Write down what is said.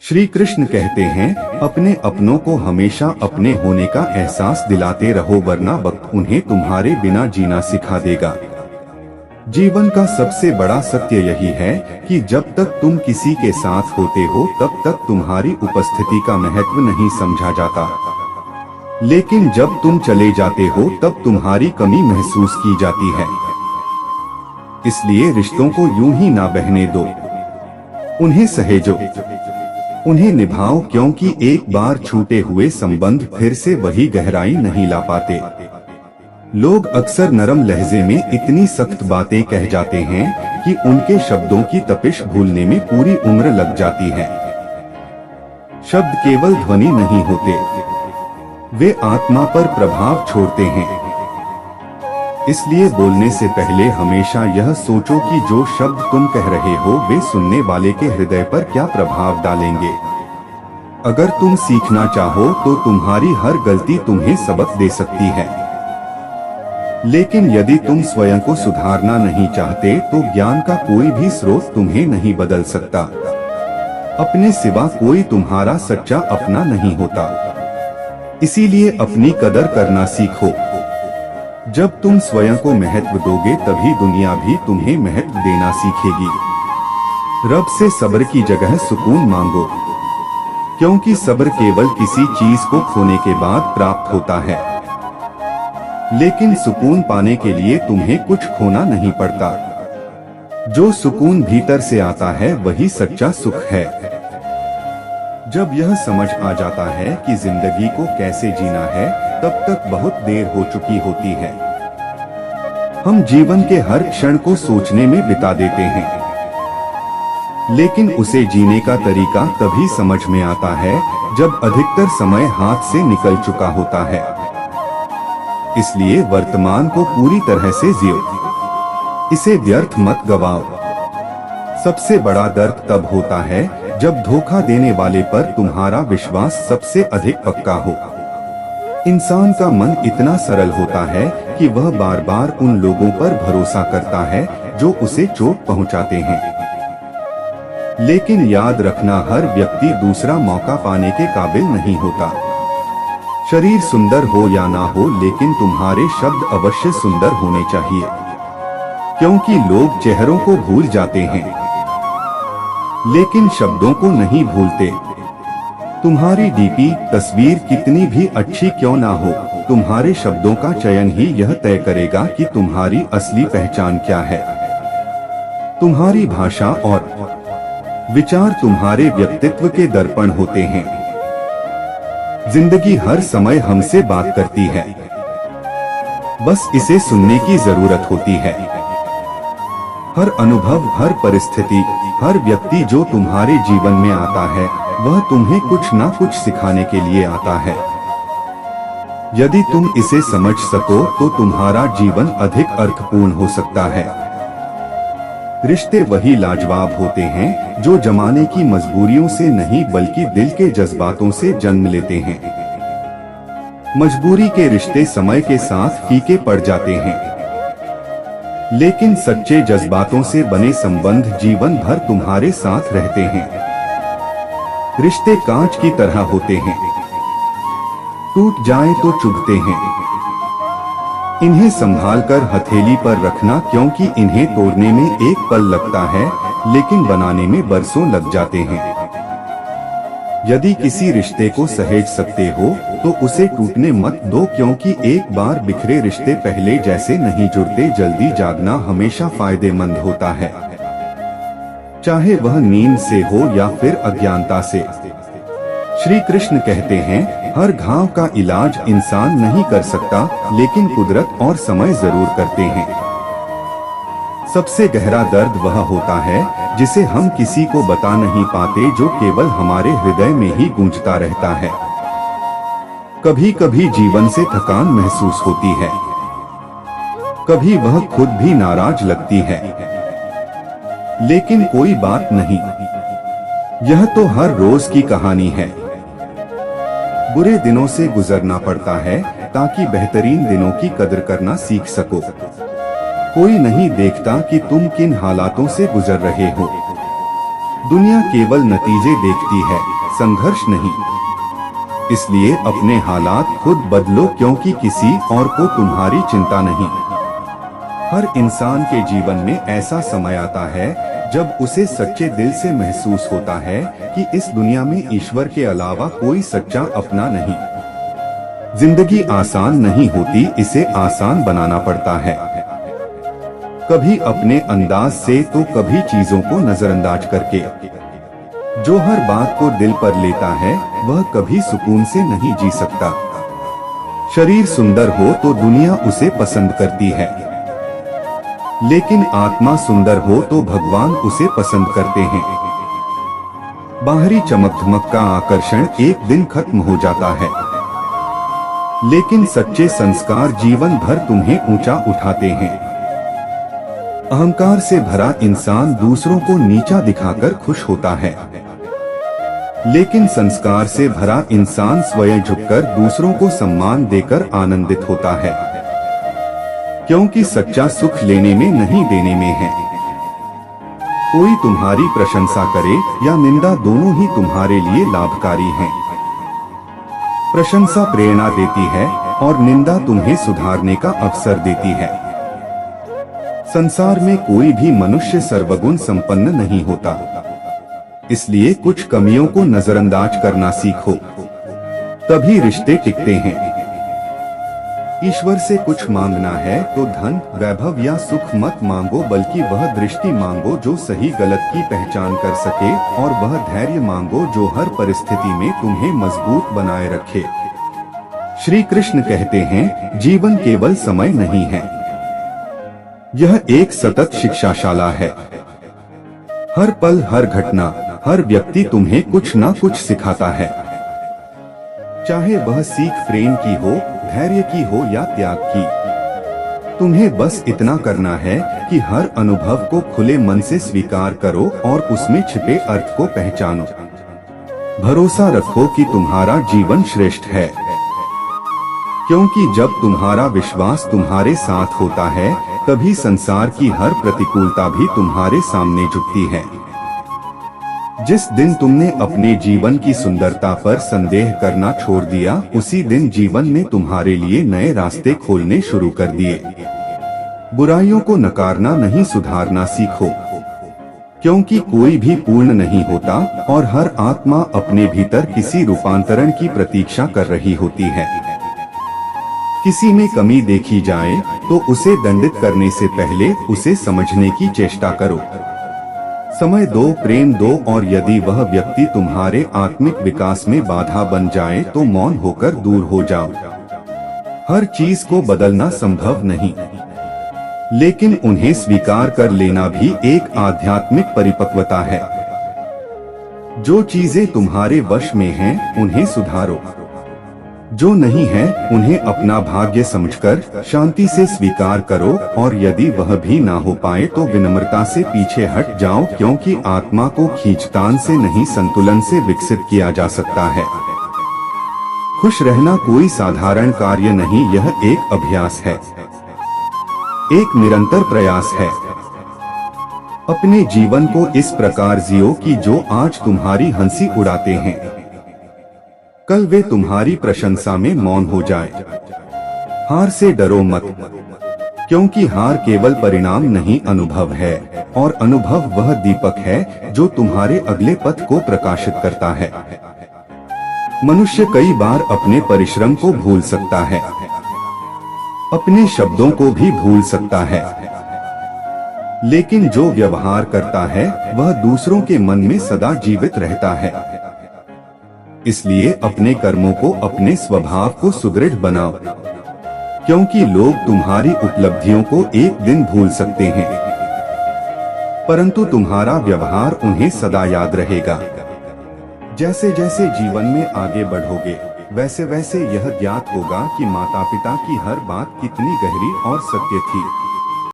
श्री कृष्ण कहते हैं, अपने अपनों को हमेशा अपने होने का एहसास दिलाते रहो, वरना वक्त उन्हें तुम्हारे बिना जीना सिखा देगा। जीवन का सबसे बड़ा सत्य यही है कि जब तक तुम किसी के साथ होते हो तब तक तुम्हारी उपस्थिति का महत्व नहीं समझा जाता, लेकिन जब तुम चले जाते हो तब तुम्हारी कमी महसूस की जाती है। इसलिए रिश्तों को यूं ही ना बहने दो, उन्हें सहेजो, उन्हें निभाओ, क्योंकि एक बार छूटे हुए संबंध फिर से वही गहराई नहीं ला पाते। लोग अक्सर नरम लहजे में इतनी सख्त बातें कह जाते हैं कि उनके शब्दों की तपिश भूलने में पूरी उम्र लग जाती है। शब्द केवल ध्वनि नहीं होते, वे आत्मा पर प्रभाव छोड़ते हैं। इसलिए बोलने से पहले हमेशा यह सोचो कि जो शब्द तुम कह रहे हो वे सुनने वाले के हृदय पर क्या प्रभाव डालेंगे। अगर तुम सीखना चाहो तो तुम्हारी हर गलती तुम्हें सबक दे सकती है, लेकिन यदि तुम स्वयं को सुधारना नहीं चाहते तो ज्ञान का कोई भी स्रोत तुम्हें नहीं बदल सकता। अपने सिवा कोई तुम्हारा सच्चा अपना नहीं होता, इसीलिए अपनी कदर करना सीखो। जब तुम स्वयं को महत्व दोगे तभी दुनिया भी तुम्हें महत्व देना सीखेगी। रब से सब्र की जगह सुकून मांगो, क्योंकि सब्र केवल किसी चीज को खोने के बाद प्राप्त होता है, लेकिन सुकून पाने के लिए तुम्हें कुछ खोना नहीं पड़ता। जो सुकून भीतर से आता है वही सच्चा सुख है। जब यह समझ आ जाता है कि जिंदगी को कैसे जीना है, तब तक बहुत देर हो चुकी होती है। हम जीवन के हर क्षण को सोचने में बिता देते हैं, लेकिन उसे जीने का तरीका तभी समझ में आता है जब अधिकतर समय हाथ से निकल चुका होता है। इसलिए वर्तमान को पूरी तरह से जियो, इसे व्यर्थ मत गवाओ। सबसे बड़ा दर्द तब होता है जब धोखा देने वाले पर तुम्हारा विश्वास सबसे अधिक पक्का हो। इंसान का मन इतना सरल होता है कि वह बार बार उन लोगों पर भरोसा करता है जो उसे चोट पहुंचाते हैं। लेकिन याद रखना, हर व्यक्ति दूसरा मौका पाने के काबिल नहीं होता। शरीर सुंदर हो या ना हो, लेकिन तुम्हारे शब्द अवश्य सुंदर होने चाहिए, क्योंकि लोग चेहरों को भूल जाते हैं लेकिन शब्दों को नहीं भूलते। तुम्हारी डीपी तस्वीर कितनी भी अच्छी क्यों ना हो, तुम्हारे शब्दों का चयन ही यह तय करेगा कि तुम्हारी असली पहचान क्या है। तुम्हारी भाषा और विचार तुम्हारे व्यक्तित्व के दर्पण होते हैं। जिंदगी हर समय हमसे बात करती है, बस इसे सुनने की जरूरत होती है। हर अनुभव, हर परिस्थिति, हर व्यक्ति जो तुम्हारे जीवन में आता है वह तुम्हें कुछ ना कुछ सिखाने के लिए आता है। यदि तुम इसे समझ सको तो तुम्हारा जीवन अधिक अर्थपूर्ण हो सकता है। रिश्ते वही लाजवाब होते हैं जो जमाने की मजबूरियों से नहीं बल्कि दिल के जज्बातों से जन्म लेते हैं। मजबूरी के रिश्ते समय के साथ फीके पड़ जाते हैं, लेकिन सच्चे जज्बातों से बने संबंध जीवन भर तुम्हारे साथ रहते हैं। रिश्ते कांच की तरह होते हैं, टूट जाएं तो चुभते हैं। इन्हें संभालकर हथेली पर रखना, क्योंकि इन्हें तोड़ने में एक पल लगता है लेकिन बनाने में बरसों लग जाते हैं। यदि किसी रिश्ते को सहेज सकते हो तो उसे टूटने मत दो, क्योंकि एक बार बिखरे रिश्ते पहले जैसे नहीं जुड़ते। जल्दी जागना हमेशा फायदेमंद होता है, चाहे वह नींद से हो या फिर अज्ञानता से। श्री कृष्ण कहते हैं, हर घाव का इलाज इंसान नहीं कर सकता, लेकिन कुदरत और समय जरूर करते हैं। सबसे गहरा दर्द वह होता है जिसे हम किसी को बता नहीं पाते, जो केवल हमारे हृदय में ही गूंजता रहता है। कभी कभी जीवन से थकान महसूस होती है, कभी वह खुद भी नाराज लगती है, लेकिन कोई बात नहीं, यह तो हर रोज की कहानी है। बुरे दिनों से गुजरना पड़ता है ताकि बेहतरीन दिनों की कदर करना सीख सको। कोई नहीं देखता कि तुम किन हालातों से गुजर रहे हो। दुनिया केवल नतीजे देखती है, संघर्ष नहीं। इसलिए अपने हालात खुद बदलो, क्योंकि किसी और को तुम्हारी चिंता नहीं। हर इंसान के जीवन में ऐसा समय आता है जब उसे सच्चे दिल से महसूस होता है कि इस दुनिया में ईश्वर के अलावा कोई सच्चा अपना नहीं। जिंदगी आसान नहीं होती, इसे आसान बनाना पड़ता है, कभी अपने अंदाज से तो कभी चीजों को नजरअंदाज करके। जो हर बात को दिल पर लेता है वह कभी सुकून से नहीं जी सकता। शरीर सुंदर हो तो दुनिया उसे पसंद करती है, लेकिन आत्मा सुंदर हो तो भगवान उसे पसंद करते हैं। बाहरी चमक का आकर्षण एक दिन खत्म हो जाता है, लेकिन सच्चे संस्कार जीवन भर तुम्हें ऊंचा उठाते हैं। अहंकार से भरा इंसान दूसरों को नीचा दिखाकर खुश होता है, लेकिन संस्कार से भरा इंसान स्वयं झुककर दूसरों को सम्मान देकर आनंदित होता है, क्योंकि सच्चा सुख लेने में नहीं देने में है। कोई तुम्हारी प्रशंसा करे या निंदा, दोनों ही तुम्हारे लिए लाभकारी हैं। प्रशंसा प्रेरणा देती है और निंदा तुम्हें सुधारने का अवसर देती है। संसार में कोई भी मनुष्य सर्वगुण संपन्न नहीं होता, इसलिए कुछ कमियों को नजरअंदाज करना सीखो, तभी रिश्ते टिकते हैं। ईश्वर से कुछ मांगना है तो धन, वैभव या सुख मत मांगो, बल्कि वह दृष्टि मांगो जो सही गलत की पहचान कर सके, और वह धैर्य मांगो जो हर परिस्थिति में तुम्हें मजबूत बनाए रखे। श्री कृष्ण कहते हैं, जीवन केवल समय नहीं है, यह एक सतत शिक्षाशाला है। हर पल, हर घटना, हर व्यक्ति तुम्हें कुछ ना कुछ सिखाता है, चाहे वह सीख प्रेम की हो, धैर्य की हो या त्याग की। तुम्हें बस इतना करना है कि हर अनुभव को खुले मन से स्वीकार करो और उसमें छिपे अर्थ को पहचानो। भरोसा रखो कि तुम्हारा जीवन श्रेष्ठ है, क्योंकि जब तुम्हारा विश्वास तुम्हारे साथ होता है तभी संसार की हर प्रतिकूलता भी तुम्हारे सामने झुकती है। जिस दिन तुमने अपने जीवन की सुंदरता पर संदेह करना छोड़ दिया, उसी दिन जीवन ने तुम्हारे लिए नए रास्ते खोलने शुरू कर दिए। बुराइयों को नकारना नहीं, सुधारना सीखो, क्योंकि कोई भी पूर्ण नहीं होता और हर आत्मा अपने भीतर किसी रूपांतरण की प्रतीक्षा कर रही होती है। किसी में कमी देखी जाए तो उसे दंडित करने से पहले उसे समझने की चेष्टा करो। समय दो, प्रेम दो, और यदि वह व्यक्ति तुम्हारे आत्मिक विकास में बाधा बन जाए तो मौन होकर दूर हो जाओ। हर चीज को बदलना संभव नहीं, लेकिन उन्हें स्वीकार कर लेना भी एक आध्यात्मिक परिपक्वता है। जो चीजें तुम्हारे वश में हैं, उन्हें सुधारो। जो नहीं है उन्हें अपना भाग्य समझकर शांति से स्वीकार करो, और यदि वह भी ना हो पाए तो विनम्रता से पीछे हट जाओ, क्योंकि आत्मा को खींचतान से नहीं संतुलन से विकसित किया जा सकता है। खुश रहना कोई साधारण कार्य नहीं, यह एक अभ्यास है, एक निरंतर प्रयास है। अपने जीवन को इस प्रकार जियो कि जो आज तुम्हारी हंसी उड़ाते हैं, कल वे तुम्हारी प्रशंसा में मौन हो जाए। हार से डरो मत, क्योंकि हार केवल परिणाम नहीं, अनुभव है, और अनुभव वह दीपक है जो तुम्हारे अगले पथ को प्रकाशित करता है। मनुष्य कई बार अपने परिश्रम को भूल सकता है, अपने शब्दों को भी भूल सकता है, लेकिन जो व्यवहार करता है वह दूसरों के मन में सदा जीवित रहता है। इसलिए अपने कर्मों को, अपने स्वभाव को सुदृढ़ बनाओ, क्योंकि लोग तुम्हारी उपलब्धियों को एक दिन भूल सकते हैं, परंतु तुम्हारा व्यवहार उन्हें सदा याद रहेगा। जैसे जैसे जीवन में आगे बढ़ोगे, वैसे वैसे यह ज्ञात होगा कि माता पिता की हर बात कितनी गहरी और सत्य थी।